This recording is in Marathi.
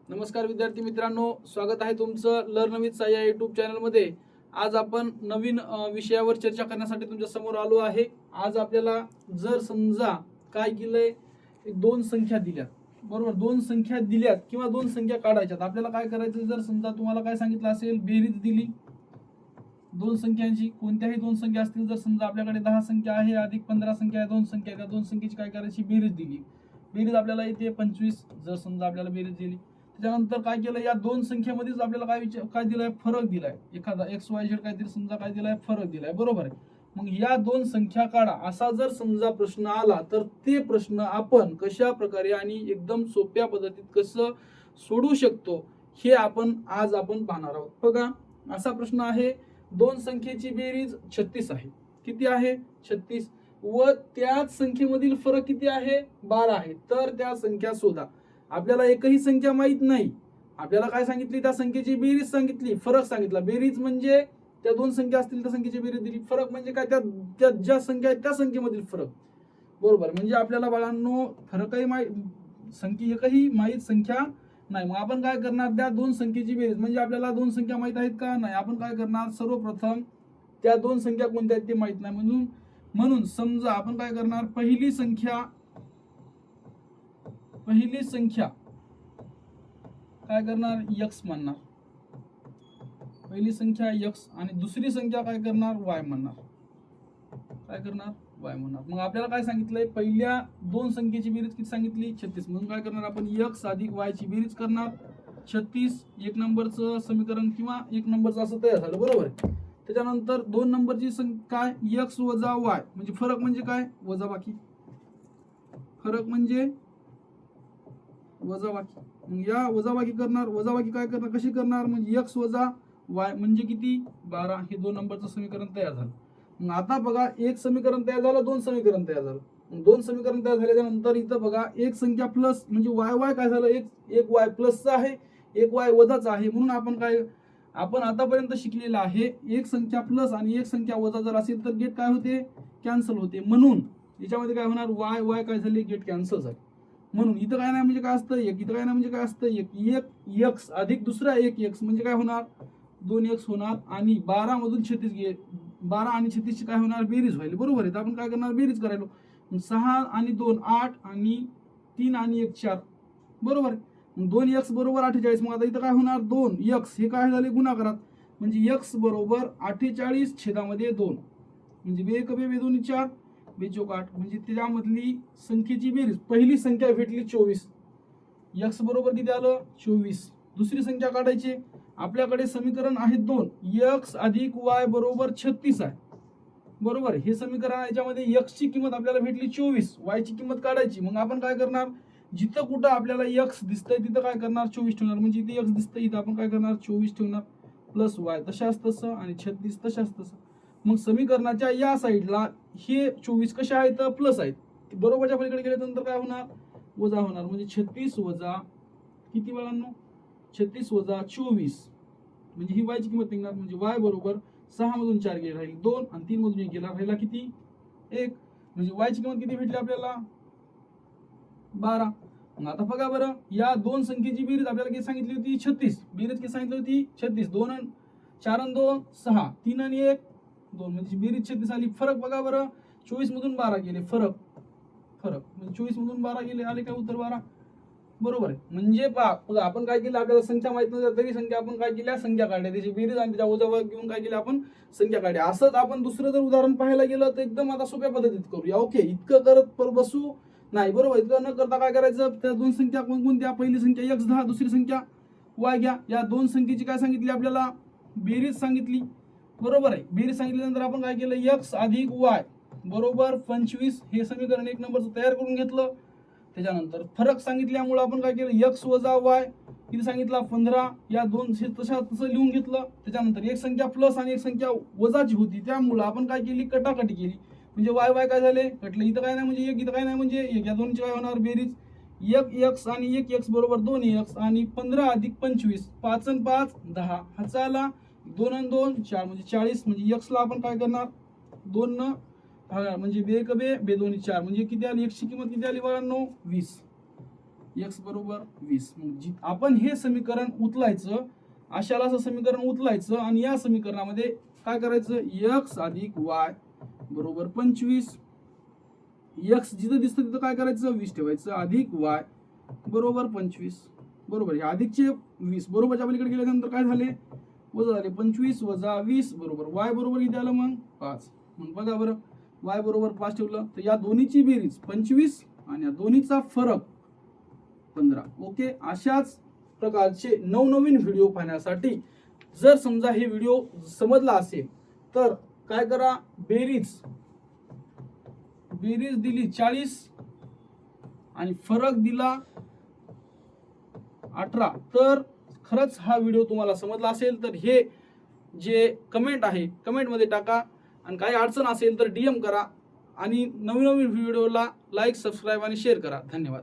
नमस्कार विद्यार्थी मित्रांनो, स्वागत आहे तुमचं लर्न विथ साई या यूट्यूब चॅनलमध्ये। आज आपण नवीन विषयावर चर्चा करण्यासाठी तुमच्या समोर आलो आहे। आज आपल्याला जर समजा काय केलंय, दोन संख्या दिल्यात, बरोबर, दोन संख्या दिल्यात किंवा दोन संख्या काढायच्यात। आपल्याला काय करायचं, जर समजा तुम्हाला काय सांगितलं असेल, बेरीज दिली दोन संख्यांची, कोणत्याही दोन संख्या असतील, जर समजा आपल्याकडे 10 संख्या आहे अधिक 15 संख्या आहे, दोन संख्या, त्या दोन संख्येची काय करायची, बेरीज दिली। बेरीज आपल्याला येते 25, जर समजा आपल्याला बेरीज दिली। त्याच्यानंतर काय केलं, या दोन संख्येमध्येच आपल्याला काय दिलाय, फरक दिलाय, एखादा XYZ काहीतरी समजा काय दिलाय, फरक दिलाय, बरोबर आहे। मग या दोन संख्या काढा असा जर समजा प्रश्न आला, तर ते प्रश्न आपण कशा प्रकारे आणि एकदम सोप्या पद्धतीत कसं सोडवू शकतो हे आपण आज पाहणार आहोत। बघा, असा प्रश्न आहे, दोन संख्येची बेरीज 36 आहे। किती आहे, 36, व त्याच संख्येमधील फरक किती आहे, 12 आहे। तर त्या संख्या शोधा। आपल्याला एकही संख्या माहित नाही, आपल्याला काय सांगितली, त्या संख्येची बेरीज सांगितली, फरक सांगितला। बेरीज म्हणजे त्या दोन संख्या असतील त्या संख्येची बेरीज दिली, फरक म्हणजे काय, त्या ज्या संख्या आहेत त्या संख्येमधील फरक, बरोबर। म्हणजे आपल्याला बाळांनो फरकही संख्या एकही माहित संख्या नाही। मग आपण काय करणार, त्या दोन संख्येची बेरीज, म्हणजे आपल्याला दोन संख्या माहित आहेत का, नाही। आपण काय करणार, सर्वप्रथम त्या दोन संख्या कोणत्या आहेत ते माहित नाही, म्हणून समजा आपण काय करणार, पहिली संख्या काय करणार, x म्हणणार, पहिली संख्या x, आणि दुसरी संख्या काय करणार, y म्हणणार, काय करणार, y म्हणणार। मग आपल्याला काय सांगितलंय, पहिल्या दोन संख्येची बेरीज किती सांगितली, 36, म्हणून काय करणार आपण, x अधिक y ची बेरीज करणार, 36 एक नंबरचं समीकरण किंवा एक नंबरचं असं तयार झालं, बरोबर। त्याच्यानंतर दोन नंबरची संख्या काय, x वजा y, म्हणजे फरक म्हणजे काय, वजाबाकी, फरक म्हणजे वजाबाकी। मग या वजाबाकी करणार, वजाबाकी काय करणार, कशी करणार, म्हणजे x वजा y म्हणजे किती, 12, हे दोन नंबरचं समीकरण तयार झालं। मग आता बघा, एक समीकरण तयार झालं, दोन समीकरण तयार झालं। मग दोन समीकरण तयार झाल्याच्या नंतर इथं बघा, एक संख्या प्लस म्हणजे y काय झालं, एक y प्लसचा आहे, एक y वजाचा आहे। म्हणून आपण आतापर्यंत शिकलेलं आहे, एक संख्या प्लस आणि एक संख्या वजा जर असेल तर गेट काय होते, कॅन्सल होते। म्हणून याच्यामध्ये काय होणार, y काय झाले, गेट कॅन्सल झाले। म्हणून इथं काय नाही म्हणजे काय असतं, एक, इथं काय नाही म्हणजे काय असतं, एक x अधिक दुसरा एक x म्हणजे काय होणार, 2x होणार, आणि 12 मधून 36 12 आणि 36 ची काय होणार, बेरीज व्हायली, बरोबर आहे। तर आपण काय करणार, बेरीज करायलो, 6 आणि 2 8, आणि 3 आणि 1 4, बरोबर। मग 2x बरोबर 48, मग आता इथं काय होणार, 2x हे काय झाले गुणाकारात, म्हणजे x बरोबर 48 छेदामध्ये 2, म्हणजे बे 1 बे 2 4 बेचोक 8, म्हणजे त्याच्यामधली संख्येची बेरीज, पहिली संख्या भेटली 24, x बरोबर किती आलं, 24। दुसरी संख्या काढायची, आपल्याकडे समीकरण आहे दोन, x अधिक y बरोबर 36 आहे, बरोबर। हे समीकरण आहे, याच्यामध्ये x ची किंमत आपल्याला भेटली 24, y ची किंमत काढायची। मग आपण काय करणार, जिथं कुठं आपल्याला x दिसतंय तिथं काय करणार, 24 ठेवणार, म्हणजे इथे x दिसतंय इथं आपण काय करणार, 24 ठेवणार, प्लस y तशाच तसं, आणि 36 तशाच तसं। मग समीकरणाच्या या साईडला हे 24 कशा आहेत, प्लस आहेत, बरोबरच्या पलीकडे गेल्यानंतर काय होणार, वजा होणार, म्हणजे 36 वजा किती बाळांनो, 36 वजा 24, म्हणजे ही y ची किंमत निघणार, म्हणजे y बरोबर 6 मधून 4 गेला राहील 2, आणि 3 मधून 1 गेला राहिला किती, 1, म्हणजे y ची किंमत किती भेटली आपल्याला, 12। मग आता बघा बरं, या दोन संख्येची बेरीज आपल्याला किती सांगितली होती, 36, बेरीज किती सांगितली होती, 36, 2 आणि 4 आणि 2 6, 3 आणि 1 2, म्हणजे बेरीज 36 आली। फरक बघा बरं, 24 मधून 12 गेले, फरक म्हणजे 24 मधून 12 गेले, आले काय उत्तर 12, बरोबर आहे। म्हणजे बघा, आपण काय केलं, आपल्याला संख्या माहित नव्हत्या तरी संख्या आपण काय केल्या, संख्या काढल्या, त्याची बेरीज आणि त्याच्या वजाबाकी घेऊन काय केलं, आपण संख्या काढल्या। असंच आपण दुसरं जर उदाहरण पाहायला गेलं तर एकदम आता सोप्या पद्धतीत करूया, ओके। इतकं करत बसू नाही, बरोबर। इतकं न करता काय करायचं, त्या दोन संख्या कोणकोणत्या, पहिली संख्या x 10, दुसरी संख्या y घ्या, या दोन संख्येची काय सांगितली आपल्याला, बेरीज सांगितली, बरोबर आहे। बेरीज सांगितल्यानंतर आपण काय केलं, x अधिक y बरोबर 25, हे समीकरण एक नंबरचं तयार करून घेतलं। त्याच्यानंतर फरक सांगितल्यामुळे आपण काय केलं, x वजा y किती सांगितला, 15, या दोन तसं लिहून घेतलं। त्याच्यानंतर एक संख्या प्लस आणि एक संख्या वजाची होती, त्यामुळे आपण काय केली, कटाकटी केली, म्हणजे y काय झाले, कटले, इथं काय नाही म्हणजे एक, इथं काय नाही म्हणजे एक, या दोनची काय होणार बेरीज, 1x आणि 1x बरोबर 2x, आणि 15 अधिक 25, 5 आणि 5 10, हाचा आला 2 आणि 2 4, म्हणजे 40, म्हणजे x ला आपण काय करणार, 2 न भागा, म्हणजे बे 1 बे 2 4, म्हणजे किती आली, x ची किंमत किती आली बाळांनो, 20, x बरोबर 20. आपण हे समीकरण उचलायचं, अशाला असं समीकरण उचलायचं आणि या समीकरणामध्ये काय करायचं, x अधिक y बरोबर 25. x जिथं दिसतं तिथं काय करायचं 20 ठेवायचं, अधिक y बरोबर 25. बरोबर, हे अधिकचे 20 बरोबरच्या पलीकडे गेल्यानंतर काय झाले, वजा झाले. 25 वजा 20 बरोबर y बरोबर किती आलं मग 5. मग बघा बरं, y बरोबर 5 ठेवलं तर या दोन्हीची बेरीज 25 आणि या दोन्हीचा फरक 15. ओके, अशाच प्रकारचे नवनवीन व्हिडिओ पाहण्यासाठी जर समजा हे व्हिडिओ समजला असेल तर काय करा, बेरीज दिली 40 आणि फरक दिला 18, तर खरंच हा व्हिडिओ तुम्हाला समजला असेल तर हे जे कमेंट आहे कमेंटमध्ये टाका आणि काही अडचण असेल तर DM करा आणि नवीन व्हिडिओला लाईक, सबस्क्राईब आणि शेअर करा. धन्यवाद.